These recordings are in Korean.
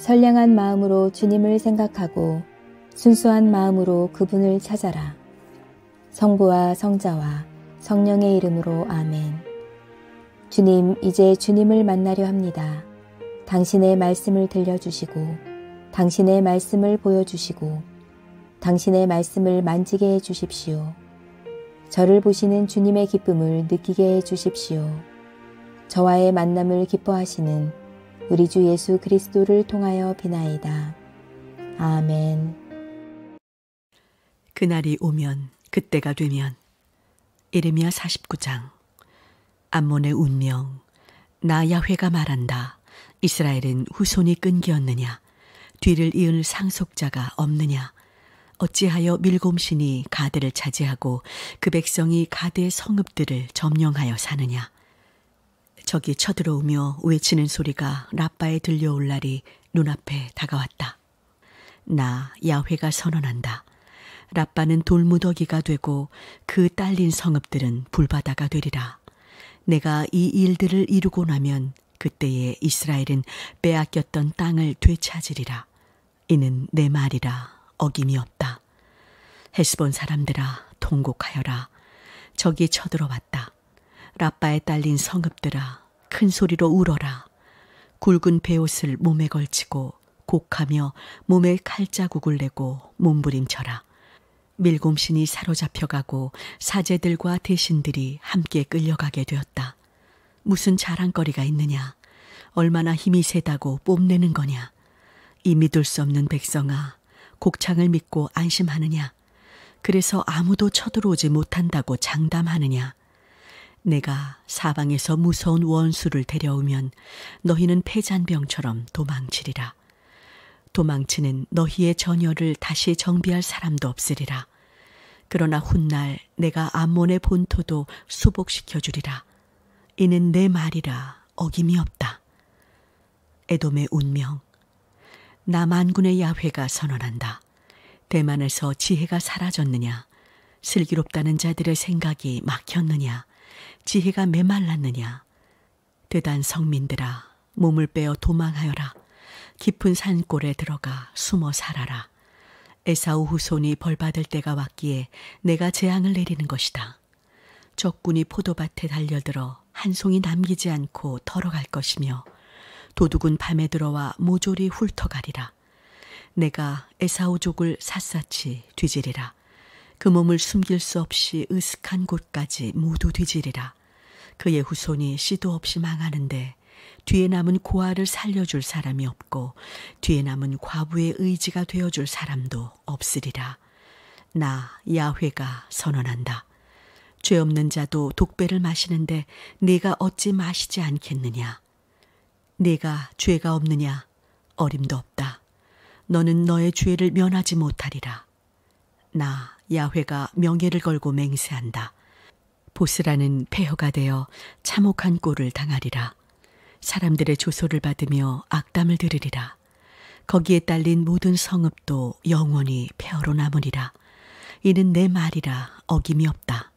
선량한 마음으로 주님을 생각하고 순수한 마음으로 그분을 찾아라. 성부와 성자와 성령의 이름으로 아멘. 주님, 이제 주님을 만나려 합니다. 당신의 말씀을 들려주시고 당신의 말씀을 보여주시고 당신의 말씀을 만지게 해주십시오. 저를 보시는 주님의 기쁨을 느끼게 해주십시오. 저와의 만남을 기뻐하시는 우리 주 예수 그리스도를 통하여 비나이다. 아멘. 그날이 오면, 그때가 되면. 예레미야 49장. 암몬의 운명. 나 야훼가 말한다. 이스라엘은 후손이 끈기었느냐? 뒤를 이을 상속자가 없느냐? 어찌하여 밀곰신이 가드를 차지하고 그 백성이 가드의 성읍들을 점령하여 사느냐? 적이 쳐들어오며 외치는 소리가 라빠에 들려올 날이 눈앞에 다가왔다. 나 야훼가 선언한다. 라빠는 돌무더기가 되고 그 딸린 성읍들은 불바다가 되리라. 내가 이 일들을 이루고 나면 그때에 이스라엘은 빼앗겼던 땅을 되찾으리라. 이는 내 말이라. 어김이 없다. 헤스본 사람들아, 통곡하여라. 적이 쳐들어왔다. 라빠에 딸린 성읍들아, 큰 소리로 울어라. 굵은 베옷을 몸에 걸치고 곡하며 몸에 칼자국을 내고 몸부림쳐라. 밀곰신이 사로잡혀가고 사제들과 대신들이 함께 끌려가게 되었다. 무슨 자랑거리가 있느냐? 얼마나 힘이 세다고 뽐내는 거냐? 이 믿을 수 없는 백성아, 곡창을 믿고 안심하느냐? 그래서 아무도 쳐들어오지 못한다고 장담하느냐? 내가 사방에서 무서운 원수를 데려오면 너희는 패잔병처럼 도망치리라. 도망치는 너희의 전열을 다시 정비할 사람도 없으리라. 그러나 훗날 내가 암몬의 본토도 수복시켜 주리라. 이는 내 말이라. 어김이 없다. 에돔의 운명. 나 만군의 야훼가 선언한다. 대만에서 지혜가 사라졌느냐? 슬기롭다는 자들의 생각이 막혔느냐? 지혜가 메말랐느냐? 대단 성민들아, 몸을 빼어 도망하여라. 깊은 산골에 들어가 숨어 살아라. 에사우 후손이 벌받을 때가 왔기에 내가 재앙을 내리는 것이다. 적군이 포도밭에 달려들어 한 송이 남기지 않고 털어갈 것이며 도둑은 밤에 들어와 모조리 훑어가리라. 내가 에사우족을 샅샅이 뒤지리라. 그 몸을 숨길 수 없이 으슥한 곳까지 모두 뒤지리라. 그의 후손이 씨도 없이 망하는데 뒤에 남은 고아를 살려줄 사람이 없고 뒤에 남은 과부의 의지가 되어줄 사람도 없으리라. 나 야훼가 선언한다. 죄 없는 자도 독배를 마시는데 네가 어찌 마시지 않겠느냐? 네가 죄가 없느냐? 어림도 없다. 너는 너의 죄를 면하지 못하리라. 나 야훼가 명예를 걸고 맹세한다. 보스라는 폐허가 되어 참혹한 꼴을 당하리라. 사람들의 조소를 받으며 악담을 들으리라. 거기에 딸린 모든 성읍도 영원히 폐허로 남으리라. 이는 내 말이라. 어김이 없다.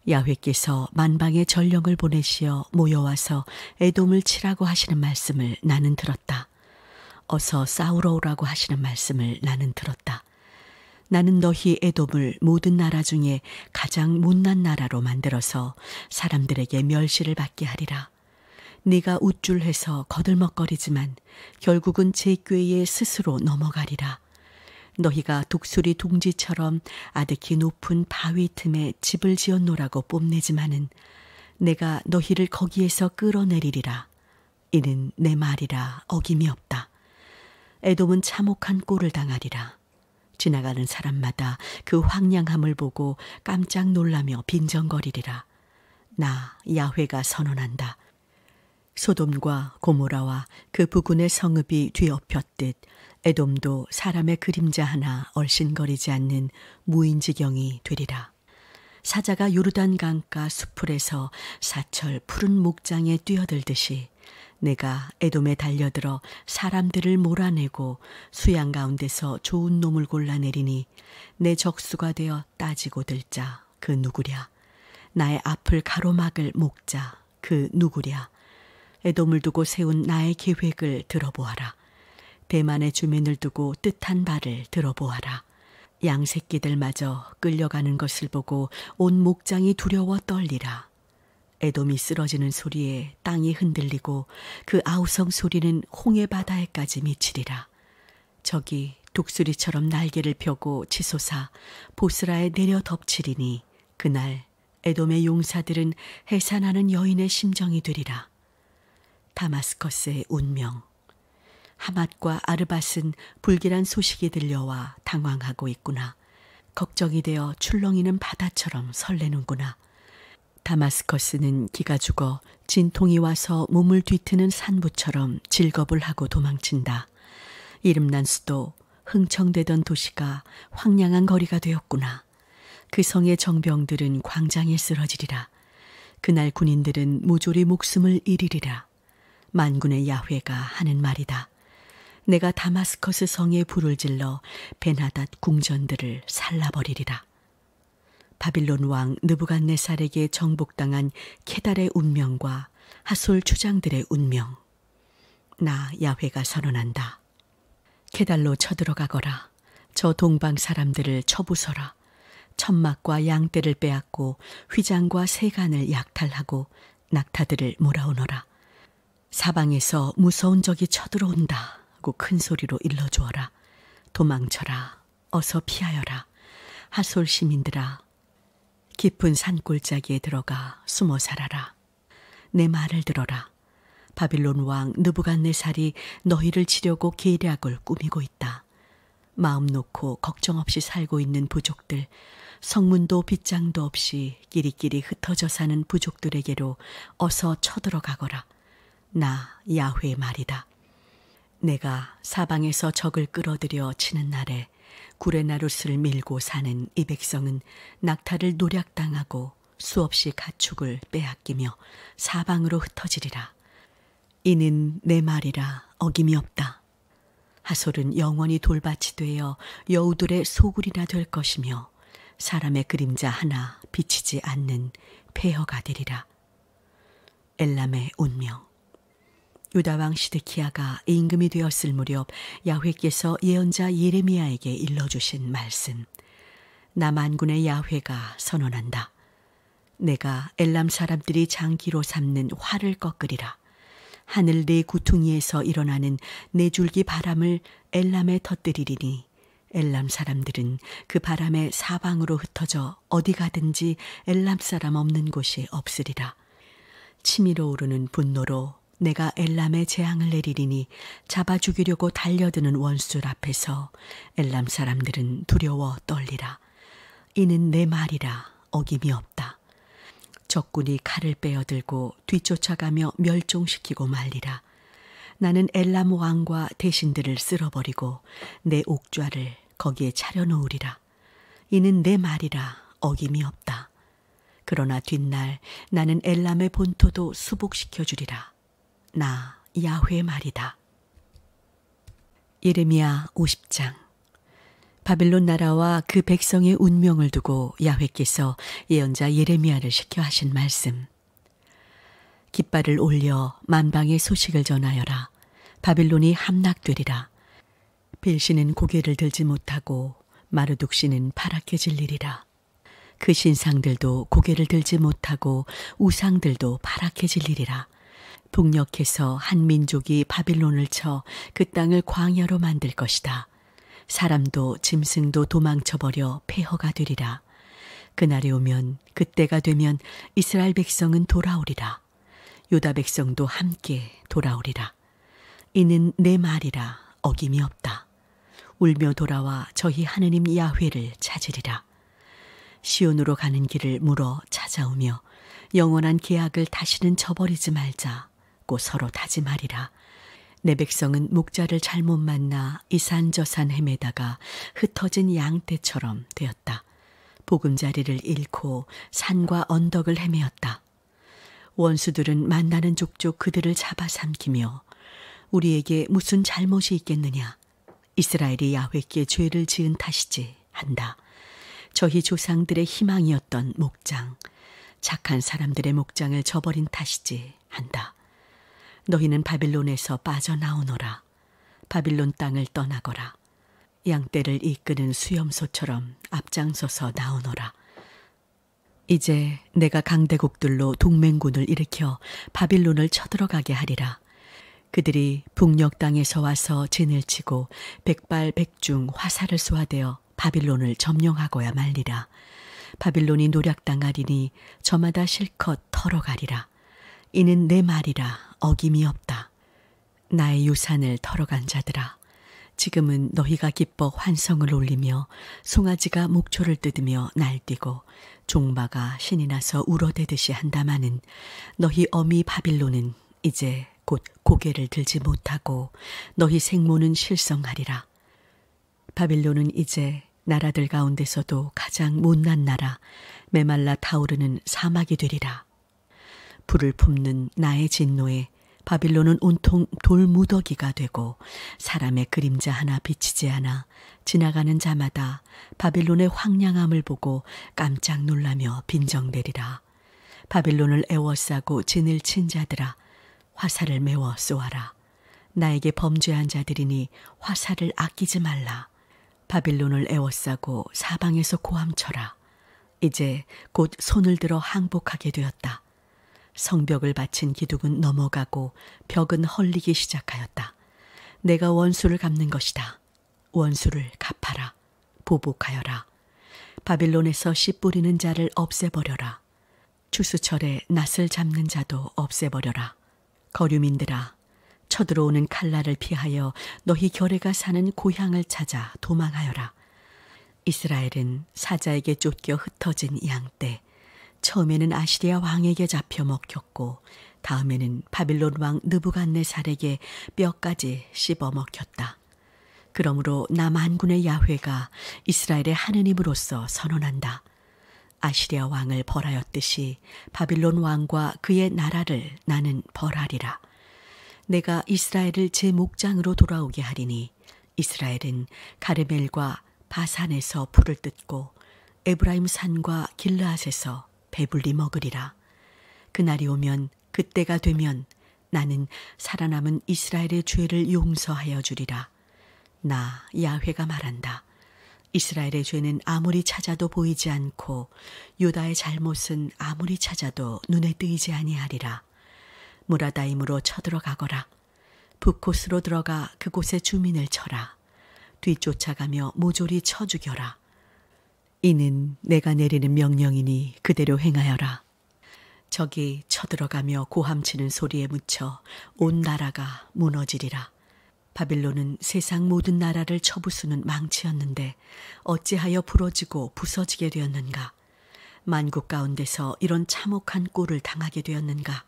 야훼께서 만방의 전령을 보내시어 모여와서 에돔을 치라고 하시는 말씀을 나는 들었다. 어서 싸우러 오라고 하시는 말씀을 나는 들었다. 나는 너희 에돔을 모든 나라 중에 가장 못난 나라로 만들어서 사람들에게 멸시를 받게 하리라. 네가 우쭐해서 거들먹거리지만 결국은 제 꾀에 스스로 넘어가리라. 너희가 독수리 둥지처럼 아득히 높은 바위 틈에 집을 지었노라고 뽐내지만은 내가 너희를 거기에서 끌어내리리라. 이는 내 말이라. 어김이 없다. 에돔은 참혹한 꼴을 당하리라. 지나가는 사람마다 그 황량함을 보고 깜짝 놀라며 빈정거리리라. 나 야훼가 선언한다. 소돔과 고모라와 그 부근의 성읍이 뒤엎였듯 에돔도 사람의 그림자 하나 얼씬거리지 않는 무인지경이 되리라. 사자가 요르단 강가 수풀에서 사철 푸른 목장에 뛰어들듯이 내가 에돔에 달려들어 사람들을 몰아내고 수양 가운데서 좋은 놈을 골라내리니 내 적수가 되어 따지고 들자. 그 누구랴? 나의 앞을 가로막을 목자. 그 누구랴? 에돔을 두고 세운 나의 계획을 들어보아라. 대만의 주민을 두고 뜻한 바를 들어보아라. 양새끼들마저 끌려가는 것을 보고 온 목장이 두려워 떨리라. 에돔이 쓰러지는 소리에 땅이 흔들리고 그 아우성 소리는 홍해 바다에까지 미치리라. 적이 독수리처럼 날개를 펴고 치솟아 보스라에 내려 덮치리니 그날 에돔의 용사들은 해산하는 여인의 심정이 되리라. 다마스커스의 운명. 하맛과 아르밧은 불길한 소식이 들려와 당황하고 있구나. 걱정이 되어 출렁이는 바다처럼 설레는구나. 다마스커스는 기가 죽어 진통이 와서 몸을 뒤트는 산부처럼 질겁을 하고 도망친다. 이름난 수도 흥청대던 도시가 황량한 거리가 되었구나. 그 성의 정병들은 광장에 쓰러지리라. 그날 군인들은 모조리 목숨을 잃으리라. 만군의 야훼가 하는 말이다. 내가 다마스커스 성에 불을 질러 벤하닷 궁전들을 살라버리리라. 바빌론 왕 느부갓네살에게 정복당한 케달의 운명과 하솔 추장들의 운명. 나 야훼가 선언한다. 케달로 쳐들어가거라. 저 동방 사람들을 쳐부숴라. 천막과 양떼를 빼앗고 휘장과 세간을 약탈하고 낙타들을 몰아오너라. 사방에서 무서운 적이 쳐들어온다 고 큰 소리로 일러주어라. 도망쳐라. 어서 피하여라. 하솔 시민들아. 깊은 산골짜기에 들어가 숨어 살아라. 내 말을 들어라. 바빌론 왕 느부갓네살이 너희를 치려고 계략을 꾸미고 있다. 마음 놓고 걱정 없이 살고 있는 부족들, 성문도 빗장도 없이 끼리끼리 흩어져 사는 부족들에게로 어서 쳐들어가거라. 나 야훼 말이다. 내가 사방에서 적을 끌어들여 치는 날에 구레나룻을 밀고 사는 이 백성은 낙타를 노략당하고 수없이 가축을 빼앗기며 사방으로 흩어지리라. 이는 내 말이라 어김이 없다. 하솔은 영원히 돌밭이 되어 여우들의 소굴이나 될 것이며 사람의 그림자 하나 비치지 않는 폐허가 되리라. 엘람의 운명. 유다왕 시드키야가 임금이 되었을 무렵 야훼께서 예언자 예레미야에게 일러주신 말씀. 나 만군의 야훼가 선언한다. 내가 엘람 사람들이 장기로 삼는 활을 꺾으리라. 하늘 네 구퉁이에서 일어나는 네 줄기 바람을 엘람에 터뜨리리니 엘람 사람들은 그 바람에 사방으로 흩어져 어디 가든지 엘람 사람 없는 곳이 없으리라. 치밀어 오르는 분노로 내가 엘람에 재앙을 내리리니 잡아 죽이려고 달려드는 원수들 앞에서 엘람 사람들은 두려워 떨리라. 이는 내 말이라 어김이 없다. 적군이 칼을 빼어들고 뒤쫓아가며 멸종시키고 말리라. 나는 엘람 왕과 대신들을 쓸어버리고 내 옥좌를 거기에 차려놓으리라. 이는 내 말이라 어김이 없다. 그러나 뒷날 나는 엘람의 본토도 수복시켜주리라. 나 야훼 말이다. 예레미야 50장. 바빌론 나라와 그 백성의 운명을 두고 야훼께서 예언자 예레미야를 시켜 하신 말씀. 깃발을 올려 만방의 소식을 전하여라. 바빌론이 함락되리라. 빌시는 고개를 들지 못하고 마르둑시는 파랗게 질리리라. 그 신상들도 고개를 들지 못하고 우상들도 파랗게 질리리라. 북녘에서 한 민족이 바빌론을 쳐 그 땅을 광야로 만들 것이다. 사람도 짐승도 도망쳐버려 폐허가 되리라. 그날이 오면 그때가 되면 이스라엘 백성은 돌아오리라. 유다 백성도 함께 돌아오리라. 이는 내 말이라 어김이 없다. 울며 돌아와 저희 하느님 야훼를 찾으리라. 시온으로 가는 길을 물어 찾아오며 영원한 계약을 다시는 저버리지 말자고 서로 다짐하리라. 내 백성은 목자를 잘못 만나 이산저산 헤매다가 흩어진 양떼처럼 되었다. 보금자리를 잃고 산과 언덕을 헤매었다. 원수들은 만나는 족족 그들을 잡아삼키며 우리에게 무슨 잘못이 있겠느냐. 이스라엘이 야훼께 죄를 지은 탓이지 한다. 저희 조상들의 희망이었던 목장, 착한 사람들의 목장을 저버린 탓이지 한다. 너희는 바빌론에서 빠져나오너라. 바빌론 땅을 떠나거라. 양떼를 이끄는 수염소처럼 앞장서서 나오너라. 이제 내가 강대국들로 동맹군을 일으켜 바빌론을 쳐들어가게 하리라. 그들이 북녘 땅에서 와서 진을 치고 백발백중 화살을 쏘아대어 바빌론을 점령하고야 말리라. 바빌론이 노략당하리니 저마다 실컷 털어가리라. 이는 내 말이라 어김이 없다. 나의 유산을 털어간 자들아, 지금은 너희가 기뻐 환성을 올리며 송아지가 목초를 뜯으며 날뛰고 종마가 신이 나서 울어대듯이 한다마는 너희 어미 바빌론은 이제 곧 고개를 들지 못하고 너희 생모는 실성하리라. 바빌론은 이제 나라들 가운데서도 가장 못난 나라, 메말라 타오르는 사막이 되리라. 불을 품는 나의 진노에 바빌론은 온통 돌무더기가 되고 사람의 그림자 하나 비치지 않아 지나가는 자마다 바빌론의 황량함을 보고 깜짝 놀라며 빈정대리라. 바빌론을 애워싸고 진을 친 자들아, 화살을 메워 쏘아라. 나에게 범죄한 자들이니 화살을 아끼지 말라. 바빌론을 애워싸고 사방에서 고함쳐라. 이제 곧 손을 들어 항복하게 되었다. 성벽을 바친 기둥은 넘어가고 벽은 헐리기 시작하였다. 내가 원수를 갚는 것이다. 원수를 갚아라. 보복하여라. 바빌론에서 씨 뿌리는 자를 없애버려라. 추수철에 낫을 잡는 자도 없애버려라. 거류민들아, 쳐들어오는 칼날을 피하여 너희 결애가 사는 고향을 찾아 도망하여라. 이스라엘은 사자에게 쫓겨 흩어진 양떼, 처음에는 아시리아 왕에게 잡혀 먹혔고 다음에는 바빌론 왕 느부갓네살에게 뼈까지 씹어 먹혔다. 그러므로 나 만군의 야훼가 이스라엘의 하느님으로서 선언한다. 아시리아 왕을 벌하였듯이 바빌론 왕과 그의 나라를 나는 벌하리라. 내가 이스라엘을 제 목장으로 돌아오게 하리니 이스라엘은 가르멜과 바산에서 풀을 뜯고 에브라임 산과 길르앗에서 배불리 먹으리라. 그날이 오면, 그때가 되면 나는 살아남은 이스라엘의 죄를 용서하여 주리라. 나 야훼가 말한다. 이스라엘의 죄는 아무리 찾아도 보이지 않고 유다의 잘못은 아무리 찾아도 눈에 띄지 아니하리라. 무라다임으로 쳐들어가거라. 북곳으로 들어가 그곳의 주민을 쳐라. 뒤쫓아가며 모조리 쳐 죽여라. 이는 내가 내리는 명령이니 그대로 행하여라. 적이 쳐들어가며 고함치는 소리에 묻혀 온 나라가 무너지리라. 바빌론은 세상 모든 나라를 쳐부수는 망치였는데 어찌하여 부러지고 부서지게 되었는가? 만국 가운데서 이런 참혹한 꼴을 당하게 되었는가?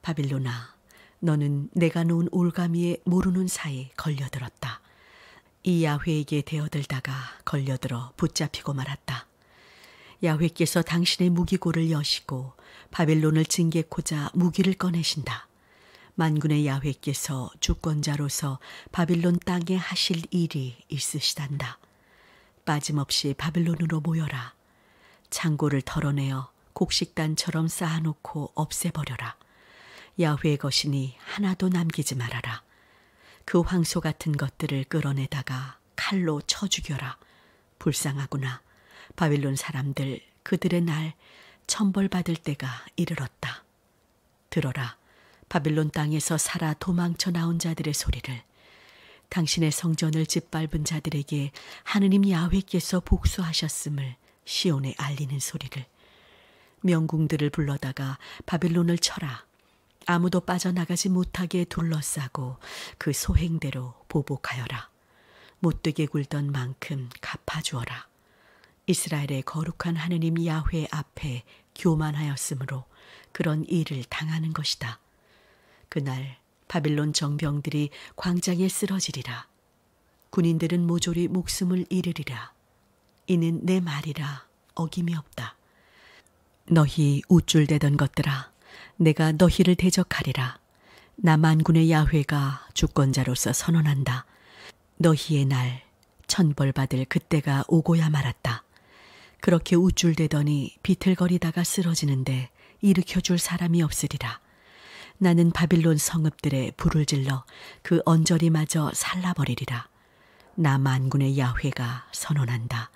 바빌론아, 너는 내가 놓은 올가미에 모르는 사이 걸려들었다. 이 야훼에게 대어들다가 걸려들어 붙잡히고 말았다. 야훼께서 당신의 무기고를 여시고 바빌론을 징계코자 무기를 꺼내신다. 만군의 야훼께서 주권자로서 바빌론 땅에 하실 일이 있으시단다. 빠짐없이 바빌론으로 모여라. 창고를 털어내어 곡식단처럼 쌓아놓고 없애버려라. 야훼의 것이니 하나도 남기지 말아라. 그 황소 같은 것들을 끌어내다가 칼로 쳐 죽여라. 불쌍하구나. 바빌론 사람들, 그들의 날 천벌받을 때가 이르렀다. 들어라. 바빌론 땅에서 살아 도망쳐 나온 자들의 소리를. 당신의 성전을 짓밟은 자들에게 하느님 야훼께서 복수하셨음을 시온에 알리는 소리를. 명궁들을 불러다가 바빌론을 쳐라. 아무도 빠져나가지 못하게 둘러싸고 그 소행대로 보복하여라. 못되게 굴던 만큼 갚아주어라. 이스라엘의 거룩한 하느님 야훼 앞에 교만하였으므로 그런 일을 당하는 것이다. 그날 바빌론 정병들이 광장에 쓰러지리라. 군인들은 모조리 목숨을 잃으리라. 이는 내 말이라 어김이 없다. 너희 우쭐대던 것들아, 내가 너희를 대적하리라. 나 만군의 야훼가 주권자로서 선언한다. 너희의 날 천벌받을 그때가 오고야 말았다. 그렇게 우쭐대더니 비틀거리다가 쓰러지는데 일으켜줄 사람이 없으리라. 나는 바빌론 성읍들에 불을 질러 그 언저리마저 살라버리리라. 나 만군의 야훼가 선언한다.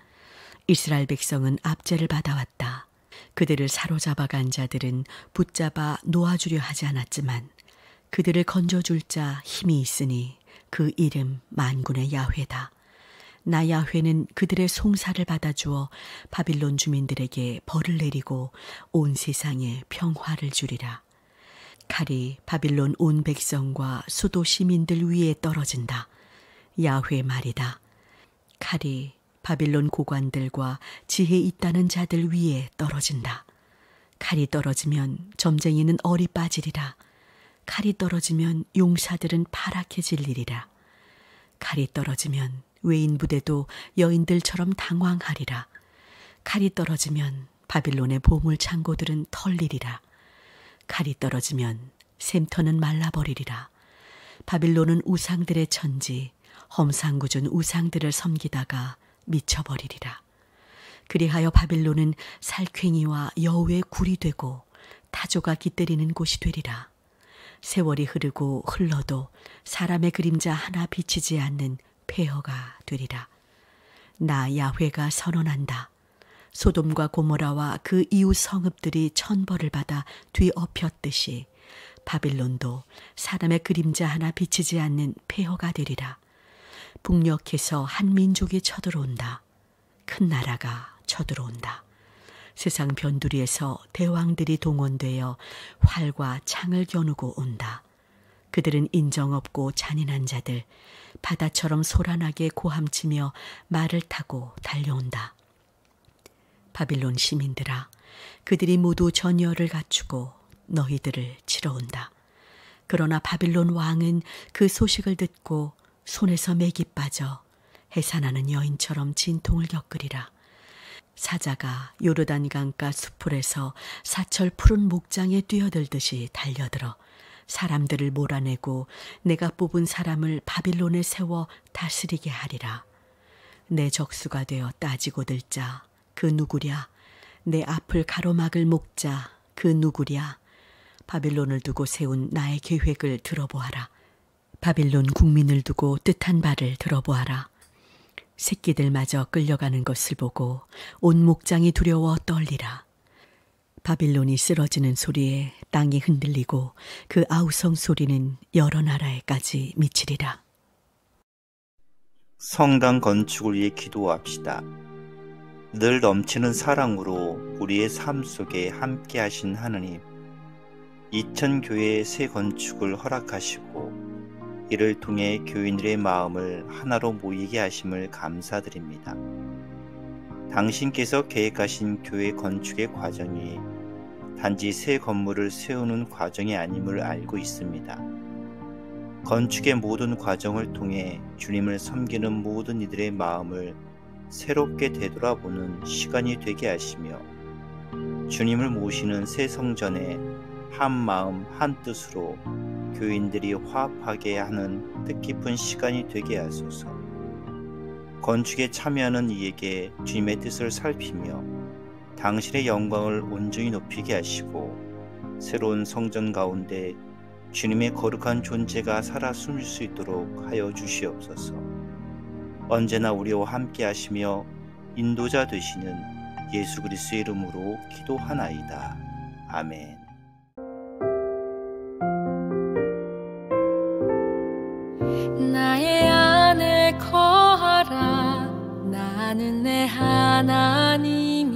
이스라엘 백성은 압제를 받아왔다. 그들을 사로잡아간 자들은 붙잡아 놓아주려 하지 않았지만 그들을 건져줄 자 힘이 있으니 그 이름 만군의 야훼다. 나 야훼는 그들의 송사를 받아주어 바빌론 주민들에게 벌을 내리고 온 세상에 평화를 주리라. 칼이 바빌론 온 백성과 수도 시민들 위에 떨어진다. 야훼 말이다. 칼이 바빌론 고관들과 지혜 있다는 자들 위에 떨어진다. 칼이 떨어지면 점쟁이는 얼이 빠지리라. 칼이 떨어지면 용사들은 파랗게 질리리라. 칼이 떨어지면 외인 부대도 여인들처럼 당황하리라. 칼이 떨어지면 바빌론의 보물 창고들은 털리리라. 칼이 떨어지면 샘터는 말라버리리라. 바빌론은 우상들의 천지, 험상궂은 우상들을 섬기다가 미쳐버리리라. 그리하여 바빌론은 살쾡이와 여우의 굴이 되고 타조가 깃들이는 곳이 되리라. 세월이 흐르고 흘러도 사람의 그림자 하나 비치지 않는 폐허가 되리라. 나 야훼가 선언한다. 소돔과 고모라와 그 이웃 성읍들이 천벌을 받아 뒤엎였듯이 바빌론도 사람의 그림자 하나 비치지 않는 폐허가 되리라. 북녘에서 한 민족이 쳐들어온다. 큰 나라가 쳐들어온다. 세상 변두리에서 대왕들이 동원되어 활과 창을 겨누고 온다. 그들은 인정 없고 잔인한 자들, 바다처럼 소란하게 고함치며 말을 타고 달려온다. 바빌론 시민들아, 그들이 모두 전열을 갖추고 너희들을 치러 온다. 그러나 바빌론 왕은 그 소식을 듣고 손에서 맥이 빠져 해산하는 여인처럼 진통을 겪으리라. 사자가 요르단 강가 수풀에서 사철 푸른 목장에 뛰어들듯이 달려들어 사람들을 몰아내고 내가 뽑은 사람을 바빌론에 세워 다스리게 하리라. 내 적수가 되어 따지고 들자 그 누구랴. 내 앞을 가로막을 목자 그 누구랴. 바빌론을 두고 세운 나의 계획을 들어보아라. 바빌론 국민을 두고 뜻한 바를 들어보아라. 새끼들마저 끌려가는 것을 보고 온 목장이 두려워 떨리라. 바빌론이 쓰러지는 소리에 땅이 흔들리고 그 아우성 소리는 여러 나라에까지 미치리라. 성당 건축을 위해 기도합시다. 늘 넘치는 사랑으로 우리의 삶 속에 함께 하신 하느님, 이천교회의 새 건축을 허락하시고 이를 통해 교인들의 마음을 하나로 모이게 하심을 감사드립니다. 당신께서 계획하신 교회 건축의 과정이 단지 새 건물을 세우는 과정이 아님을 알고 있습니다. 건축의 모든 과정을 통해 주님을 섬기는 모든 이들의 마음을 새롭게 되돌아보는 시간이 되게 하시며 주님을 모시는 새 성전에 한 마음 한 뜻으로 교인들이 화합하게 하는 뜻깊은 시간이 되게 하소서. 건축에 참여하는 이에게 주님의 뜻을 살피며 당신의 영광을 온전히 높이게 하시고 새로운 성전 가운데 주님의 거룩한 존재가 살아 숨을 수 있도록 하여 주시옵소서. 언제나 우리와 함께 하시며 인도자 되시는 예수 그리스도의 이름으로 기도하나이다. 아멘. 나의 안에 거하라. 나는 내 하나님이니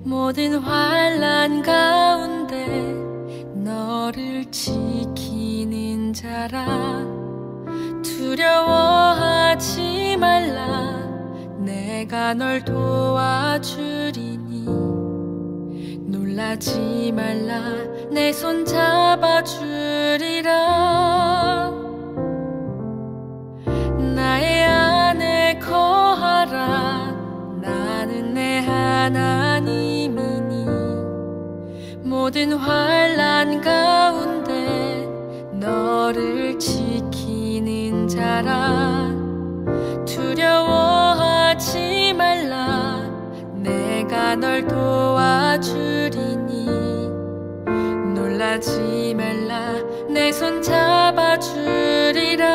모든 환난 가운데 너를 지키는 자라. 두려워하지 말라. 내가 널 도와주리니 놀라지 말라. 내 손 잡아주리라. 나의 안에 거하라. 나는 내 하나님이니 모든 환난 가운데 너를 지키는 자라. 두려워하지 말라. 내가 널 도와주리니 놀라 놀라지 말라 내 손 잡아주리라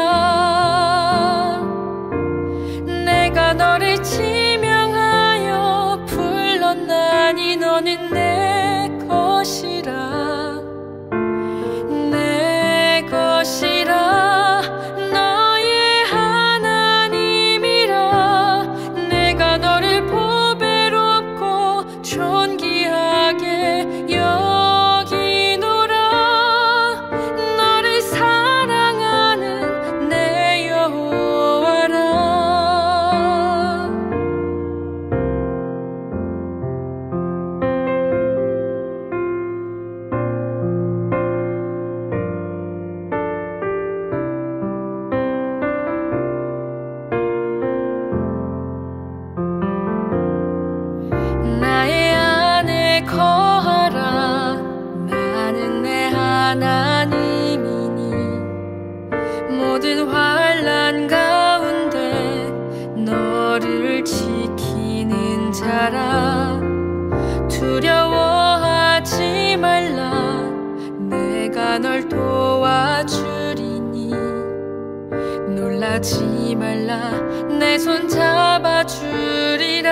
내가 너를 지명하여 불렀나니 너는 내 것이라 내 것이라 너의 하나님이라 내가 너를 보배롭고 존귀하게 여기노라 너를 사랑하는 내 여호와라 나의 안에 거하라 나는 내 하나님이니 모든 환난 가운데 너를 지키는 자라 두려워하지 말라 내가 널 도와주리니 놀라지 말라 내 손 잡아주리라